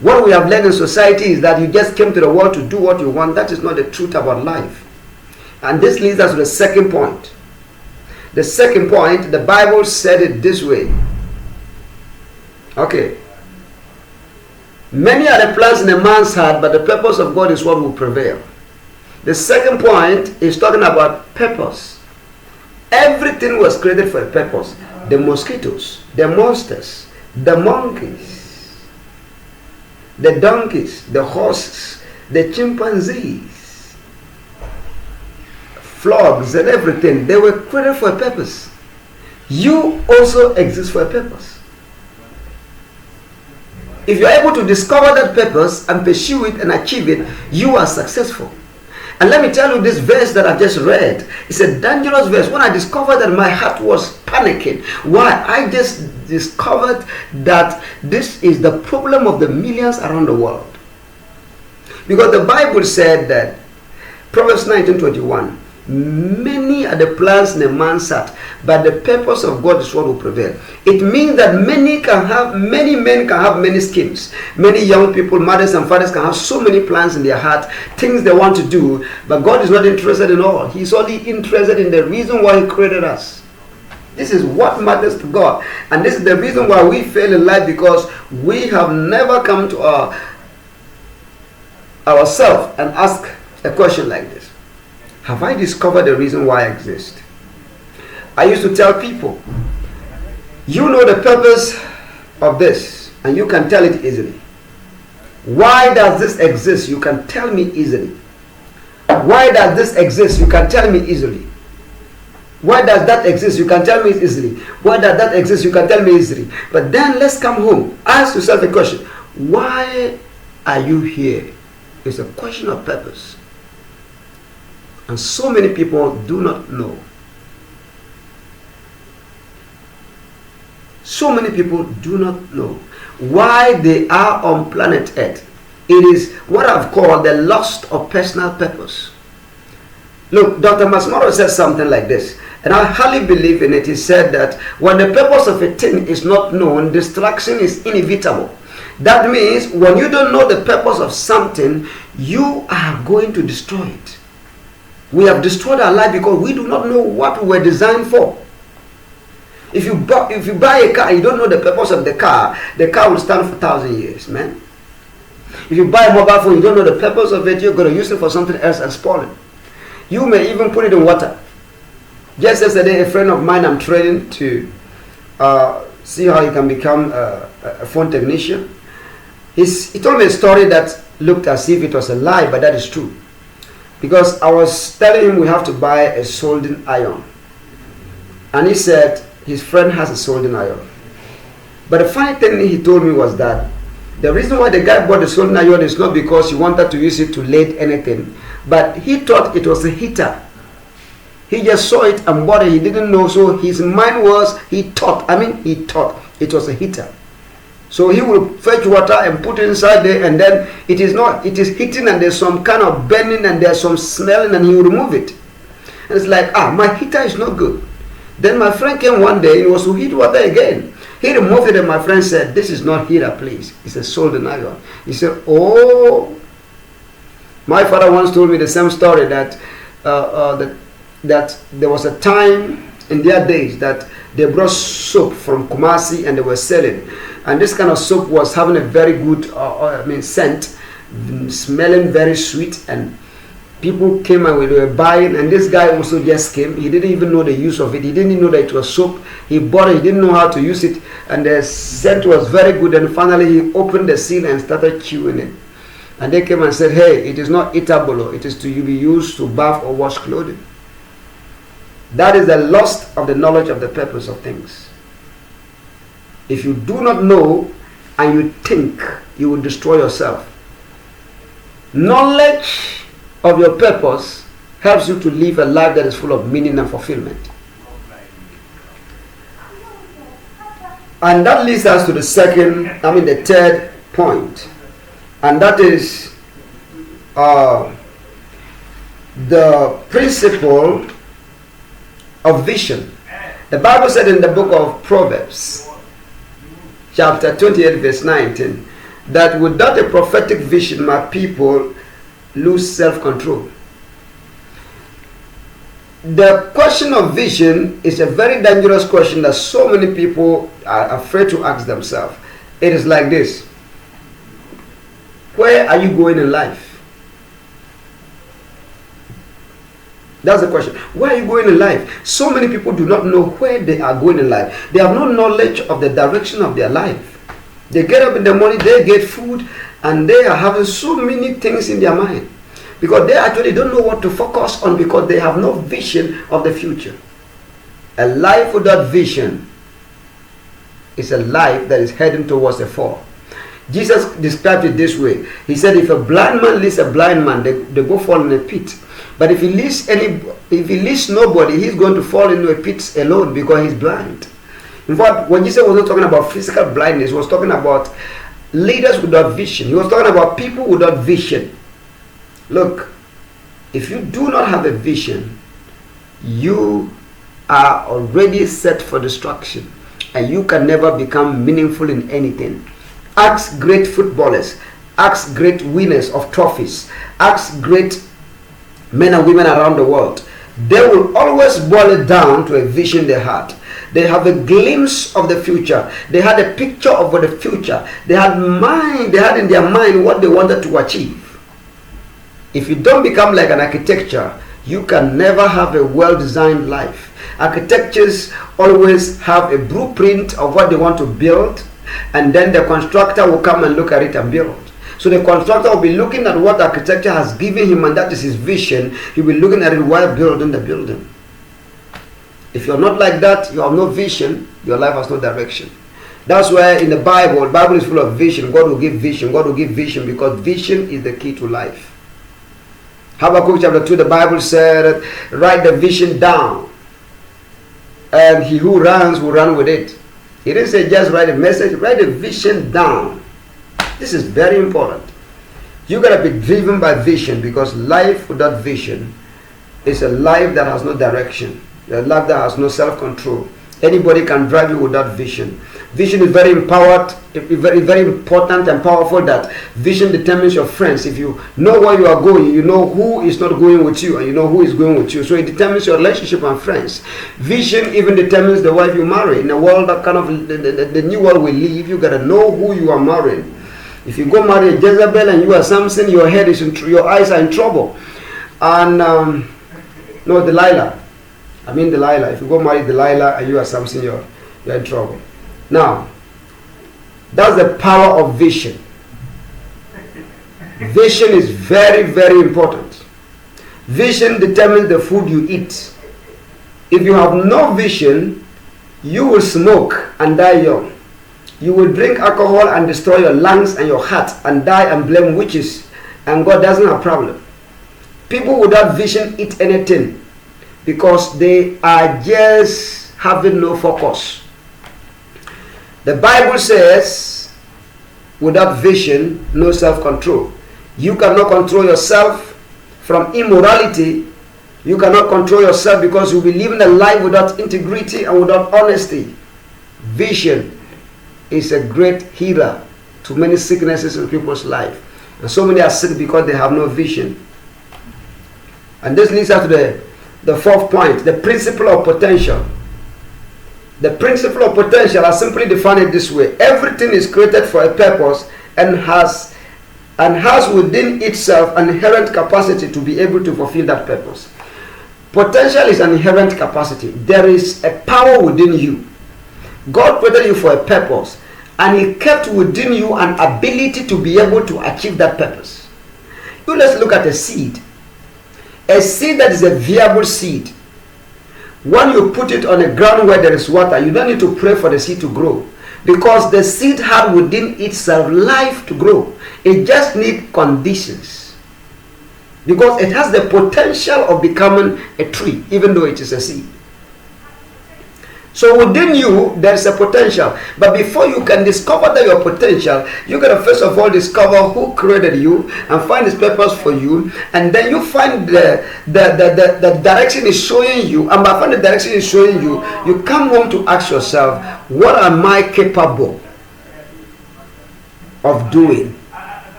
What we have learned in society is that you just came to the world to do what you want. That is not the truth about life. And this leads us to the second point. The second point, the Bible said it this way. Okay. Many are the plans in a man's heart, but the purpose of God is what will prevail. The second point is talking about purpose. Everything was created for a purpose. The mosquitoes, the monsters, the monkeys, the donkeys, the horses, the chimpanzees, frogs and everything. They were created for a purpose. You also exist for a purpose. If you are able to discover that purpose and pursue it and achieve it, you are successful. And let me tell you, this verse that I just read, it's a dangerous verse. When I discovered that, my heart was panicking. Why? I just discovered that this is the problem of the millions around the world. Because the Bible said that, Proverbs 19:21, many are the plans in a man's heart, but the purpose of God is what will prevail. It means that many men can have many schemes. Many young people, mothers and fathers, can have so many plans in their heart, things they want to do, but God is not interested in all. He's only interested in the reason why He created us. This is what matters to God. And this is the reason why we fail in life, because we have never come to ourselves and ask a question like this. Have I discovered the reason why I exist? I used to tell people, you know the purpose of this, and you can tell it easily. Why does this exist? You can tell me easily. Why does this exist? You can tell me easily. Why does that exist? You can tell me easily. Why does that exist? You can tell me easily. But then let's come home. Ask yourself a question. Why are you here? It's a question of purpose. And so many people do not know. So many people do not know why they are on planet Earth. It is what I've called the loss of personal purpose. Look, Dr. Masmoro said something like this, and I highly believe in it. He said that when the purpose of a thing is not known, destruction is inevitable. That means when you don't know the purpose of something, you are going to destroy it. We have destroyed our life because we do not know what we were designed for. If you buy a car, you don't know the purpose of the car will stand for 1,000 years, man. If you buy a mobile phone, you don't know the purpose of it, you're going to use it for something else and spoil it. You may even put it in water. Just yesterday, a friend of mine I'm training to see how he can become a phone technician. He told me a story that looked as if it was a lie, but that is true. Because I was telling him we have to buy a soldering iron. And he said his friend has a soldering iron. But the funny thing he told me was that the reason why the guy bought the soldering iron is not because he wanted to use it to lathe anything, but he thought it was a heater. He just saw it and bought it. He didn't know, so his mind was, he thought it was a heater. So he will fetch water and put it inside there, and then it is heating, and there's some kind of burning and there's some smelling, and he will remove it. And it's like, my heater is not good. Then my friend came one day, he was to heat water again. He removed it, and my friend said, this is not heater, please. It's a soldering iron. He said, oh. My father once told me the same story that there was a time in their days that they brought soap from Kumasi and they were selling. And this kind of soap was having a very good scent, smelling very sweet, and people came and they were buying, and this guy also just came. He didn't even know the use of it. He didn't even know that it was soap. He bought it, he didn't know how to use it, and the scent was very good, and finally he opened the seal and started chewing it. And they came and said, hey, it is not eatable, it is to be used to bath or wash clothing. That is the loss of the knowledge of the purpose of things. If you do not know and you think, you will destroy yourself. Knowledge of your purpose helps you to live a life that is full of meaning and fulfillment. And that leads us to the third point. And that is the principle of vision. The Bible said in the book of Proverbs, chapter 28, verse 19, that without a prophetic vision, my people lose self-control. The question of vision is a very dangerous question that so many people are afraid to ask themselves. It is like this: where are you going in life? That's the question. Where are you going in life? So many people do not know where they are going in life. They have no knowledge of the direction of their life. They get up in the morning, they get food, and they are having so many things in their mind because they actually don't know what to focus on because they have no vision of the future. A life without vision is a life that is heading towards a fall. Jesus described it this way. He said, if a blind man leads a blind man, they go fall in a pit. But if he leads nobody, he's going to fall into a pit alone because he's blind. In fact, when Jesus was not talking about physical blindness, he was talking about leaders without vision. He was talking about people without vision. Look, if you do not have a vision, you are already set for destruction, and you can never become meaningful in anything. Ask great footballers, ask great winners of trophies, ask great men and women around the world. They will always boil it down to a vision they had. They have a glimpse of the future. They had a picture of the future. They had in their mind what they wanted to achieve. If you don't become like an architecture, you can never have a well-designed life. Architectures always have a blueprint of what they want to build, and then the constructor will come and look at it and build. So the constructor will be looking at what the architecture has given him, and that is his vision. He will be looking at it while building the building. If you're not like that, you have no vision, your life has no direction. That's why in the Bible is full of vision. God will give vision. God will give vision because vision is the key to life. Habakkuk chapter 2, the Bible said, write the vision down, and he who runs will run with it. He didn't say just write a message, write a vision down. This is very important. You gotta be driven by vision, because life without vision is a life that has no direction, a life that has no self-control. Anybody can drive you without vision. Vision is very empowered, very important and powerful. That vision determines your friends. If you know where you are going, you know who is not going with you, and you know who is going with you. So it determines your relationship and friends. Vision even determines the wife you marry. In a world that kind of the new world we live, you gotta know who you are marrying. If you go marry a Jezebel and you are Samson, your head is your eyes are in trouble. And no, Delilah. I mean Delilah. If you go marry Delilah and you are Samson, you're in trouble. Now, that's the power of vision. Vision is very, very important. Vision determines the food you eat. If you have no vision, you will smoke and die young. You will drink alcohol and destroy your lungs and your heart and die and blame witches, and God doesn't have a problem. People without vision eat anything because they are just having no focus. The Bible says, without vision, no self-control. You cannot control yourself from immorality. You cannot control yourself because you'll be living a life without integrity and without honesty. Vision is a great healer to many sicknesses in people's life. And so many are sick because they have no vision. And this leads us to the fourth point, the principle of potential. The principle of potential, I simply define it this way: everything is created for a purpose and has within itself an inherent capacity to be able to fulfill that purpose. Potential is an inherent capacity. There is a power within you. God created you for a purpose, and He kept within you an ability to be able to achieve that purpose. You let's look at a seed. A seed that is a viable seed. When you put it on a ground where there is water, you don't need to pray for the seed to grow, because the seed had within itself life to grow. It just needs conditions, because it has the potential of becoming a tree, even though it is a seed. So within you, there is a potential. But before you can discover that your potential, you got to first of all discover who created you and find His purpose for you. And then you find the direction is showing you. And by finding the direction is showing you, you come home to ask yourself, what am I capable? of doing.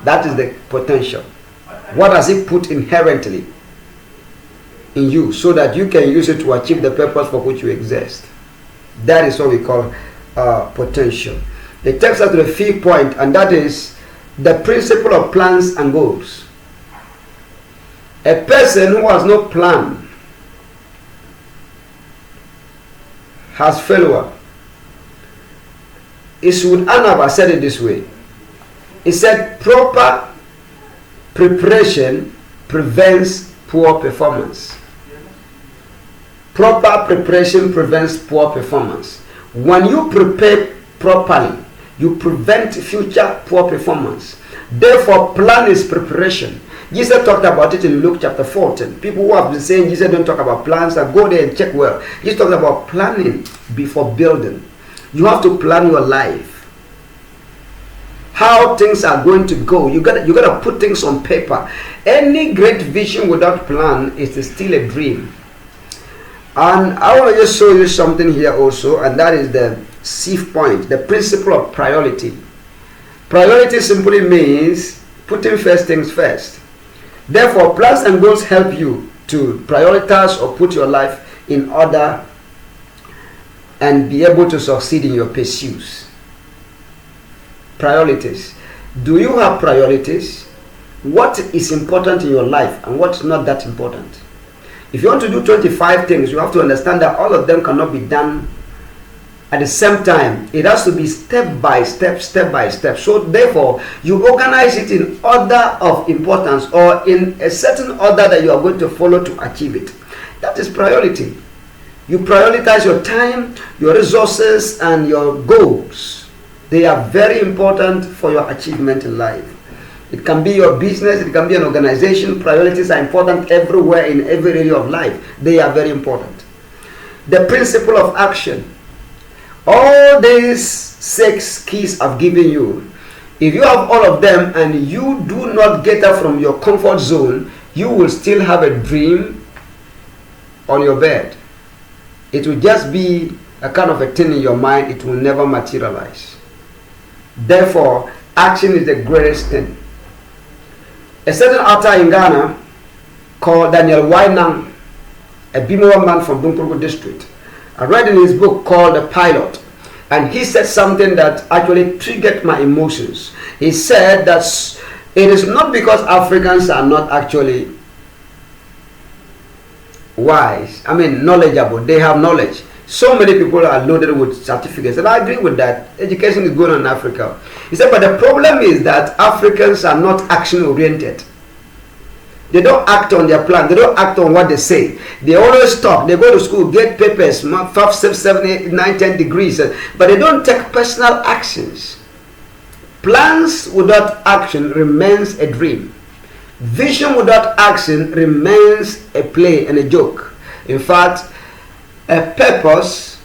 That is the potential. What does it put inherently in you so that you can use it to achieve the purpose for which you exist? That is what we call potential. It takes us to the fifth point, and that is the principle of plans and goals. A person who has no plan has failure. Isud Anaba said it this way. He said proper preparation prevents poor performance. Proper preparation prevents poor performance. When you prepare properly, you prevent future poor performance. Therefore, plan is preparation. Jesus talked about it in Luke chapter 14. People who have been saying Jesus don't talk about plans, and go there and check well. Jesus talked about planning before building. You have to plan your life. How things are going to go. You gotta put things on paper. Any great vision without plan is still a dream. And I want to just show you something here also, and that is the sixth point, the principle of priority. Priority simply means putting first things first. Therefore, plans and goals help you to prioritize or put your life in order and be able to succeed in your pursuits. Priorities. Do you have priorities? What is important in your life and what's not that important? If you want to do 25 things, you have to understand that all of them cannot be done at the same time. It has to be step by step, step by step. So therefore, you organize it in order of importance, or in a certain order that you are going to follow to achieve it. That is priority. You prioritize your time, your resources, and your goals. They are very important for your achievement in life. It can be your business, it can be an organization. Priorities are important everywhere in every area of life. They are very important. The principle of action. All these 6 keys I've given you, if you have all of them and you do not get out from your comfort zone, you will still have a dream on your bed. It will just be a kind of a thing in your mind. It will never materialize. Therefore, action is the greatest thing. A certain author in Ghana called Daniel Wainang, a Bimowa man from Bunkuru district, I read in his book called The Pilot, and he said something that actually triggered my emotions. He said that it is not because Africans are not actually wise, knowledgeable. They have knowledge. So many people are loaded with certificates, and I agree with that. Education is good in Africa. He said, but the problem is that Africans are not action oriented. They don't act on their plan. They don't act on what they say. They always talk. They go to school, get papers, 5, 6, 7, 8, 9, 10 degrees, but they don't take personal actions. Plans without action remains a dream. Vision without action remains a play and a joke. In fact, a purpose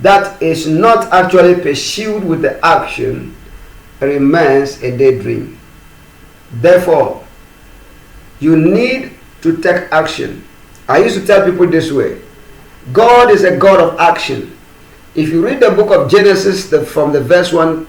that is not actually pursued with the action remains a daydream. Therefore, you need to take action. I used to tell people this way: God is a God of action. If you read the book of Genesis from the verse 1